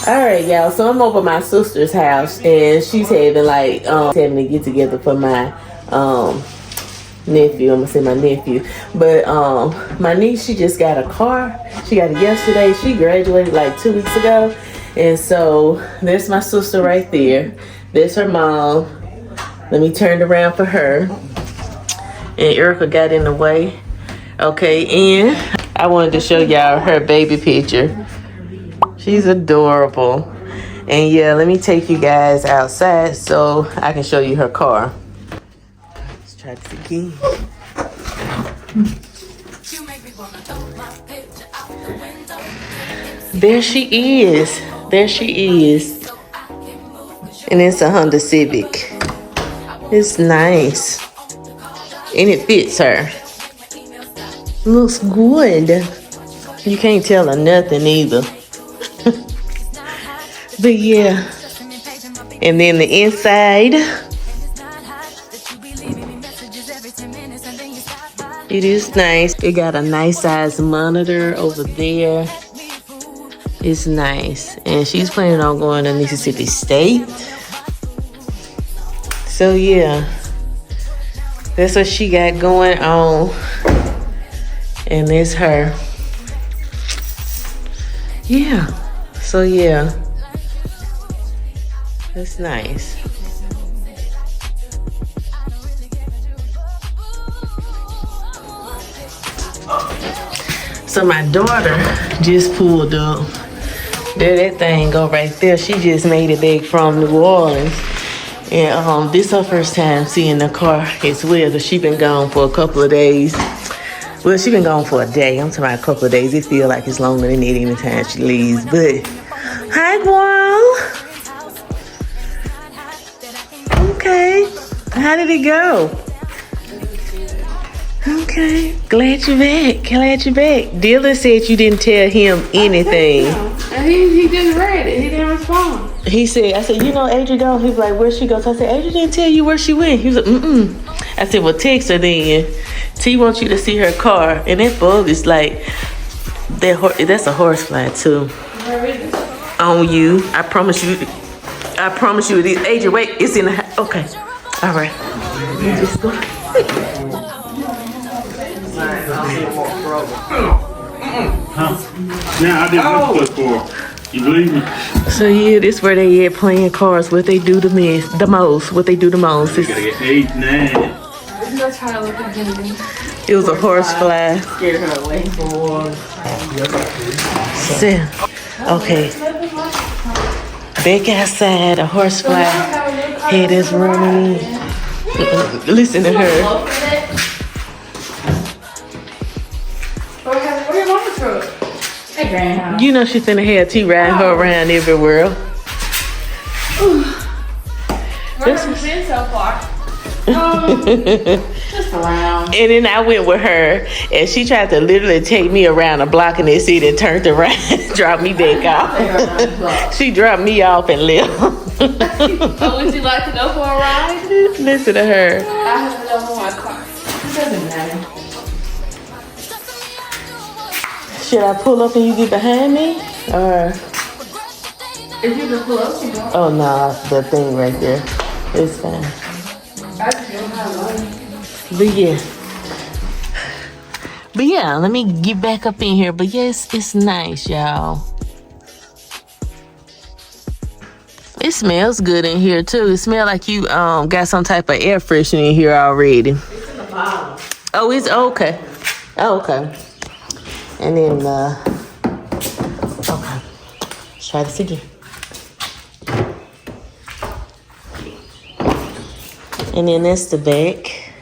All right, y'all. So I'm over at my sister's house, and she's having like having a get together for my nephew. I'm gonna say my nephew, but my niece, she just got a car. She got it yesterday. She graduated like 2 weeks ago, and so there's my sister right there. There's her mom. Let me turn it around for her. And Erica got in the way. Okay, and I wanted to show y'all her baby picture. She's adorable. And yeah, let me take you guys outside so I can show you her car. Let's try this again. There she is. There she is. And it's a Honda Civic. It's nice. And it fits her. Looks good. You can't tell her nothing either. But yeah. And then the inside. It is nice. It got a nice size monitor over there. It's nice. And she's planning on going to Mississippi State. So yeah. That's what she got going on. And it's her. Yeah. So yeah. That's nice. So my daughter just pulled up. There that thing go right there. She just made it back from New Orleans. And this is her first time seeing the car as well, because she been gone for a couple of days. Well, she been gone for a day. I'm talking about a couple of days. It feel like it's longer than that anytime she leaves. But hi, Guam. Okay. How did it go? Okay. Glad you're back. Glad you're back. Dylan said you didn't tell him anything. And he just read it. He didn't respond. He said, I said, you know, Adrian gone. He was like, where'd she go? So I said, Adrian didn't tell you where she went. He was like, I said, well, text her then. T wants you to see her car. And that bug is like, that's a horsefly too. Where is it? On you. I promise you it is. Adrian, wait, it's in the house. Okay. All right. You just go. Now I did this before. You believe me? So yeah, this where they at playing cards. What they do the most. What they do the most. You gotta get 8, 9. Let's try to look at him. It was a horsefly. Scared her away. So, okay. Back outside, a horsefly head is running. Listen to her. Where your mama truck? Hey, Grandma. You know she finna have T ride her around everywhere. Where have you been so far? Just around. And then I went with her, and she tried to literally take me around a block in this city and turned around and dropped me back off. She dropped me off and left. Oh, would you like to go for a ride? Listen to her. I have to go for my car. It doesn't matter. Should I pull up and you get behind me? Or If you can pull up, you go. oh no, the thing right there. It's fine. I just don't have money. But yeah, let me get back up in here. But yes, it's nice, y'all. It smells good in here too. It smells like you got some type of air freshener in here already. It's in the bottle. Oh, it's okay. Oh, okay. And then okay. Let's try this again. And then that's the back.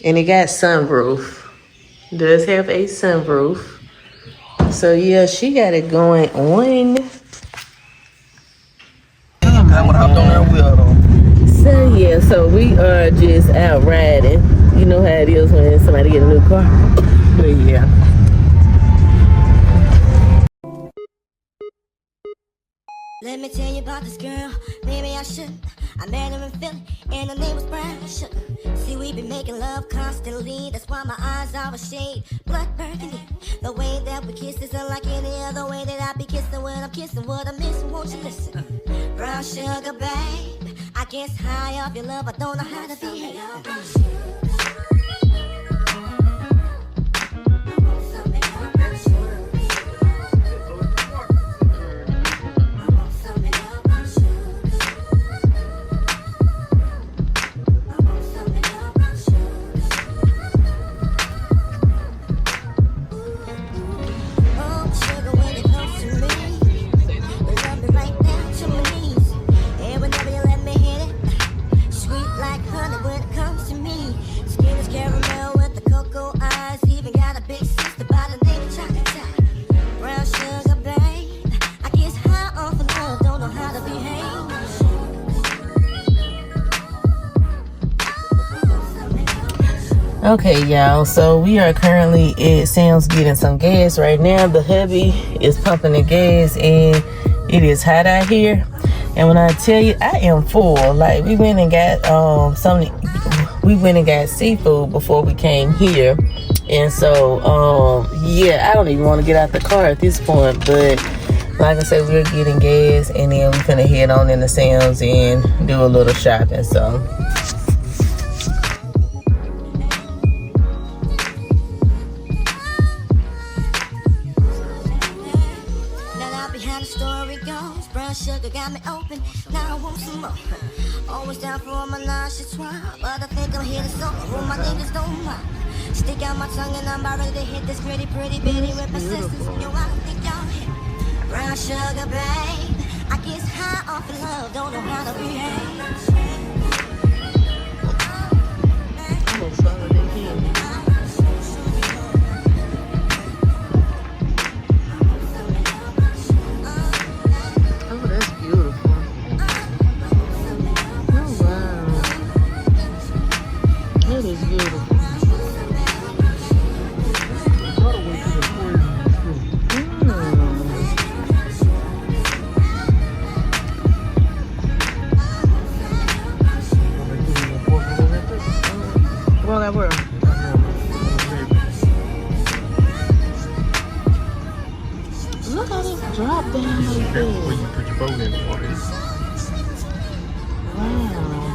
And it got sunroof. Does have a sunroof. So yeah, she got it going on. So yeah, so we are just out riding. You know how it is when somebody get a new car. But yeah. Let me tell you about this girl, maybe I should. I met her in Philly, and her name was Brown Sugar. See, we been making love constantly, that's why my eyes are a shade blood burgundy. The way that we kiss is unlike any other way that I've be kissing what I'm kissing, what I'm missing, won't you listen? Brown sugar, babe. I guess high off your love, I don't know how to behave. Okay, y'all, so we are currently at Sam's getting some gas right now. The hubby is pumping the gas and it is hot out here. And when I tell you, I am full. Like, we went and got seafood before we came here. And so, yeah, I don't even want to get out the car at this point. But like I said, we're getting gas and then we're gonna head on into Sam's and do a little shopping, so. Sugar got me open, now I want some more. Always down for my nauseous one, but I think I'm here to solve all my niggas don't mind. Stick out my tongue and I'm about ready to hit this pretty bitty with persistence. Yo, I don't think y'all hit. Brown sugar, babe. I guess high off of love, don't know how to behave. Look how this drop down like this. Where you put your boat in the water. Wow.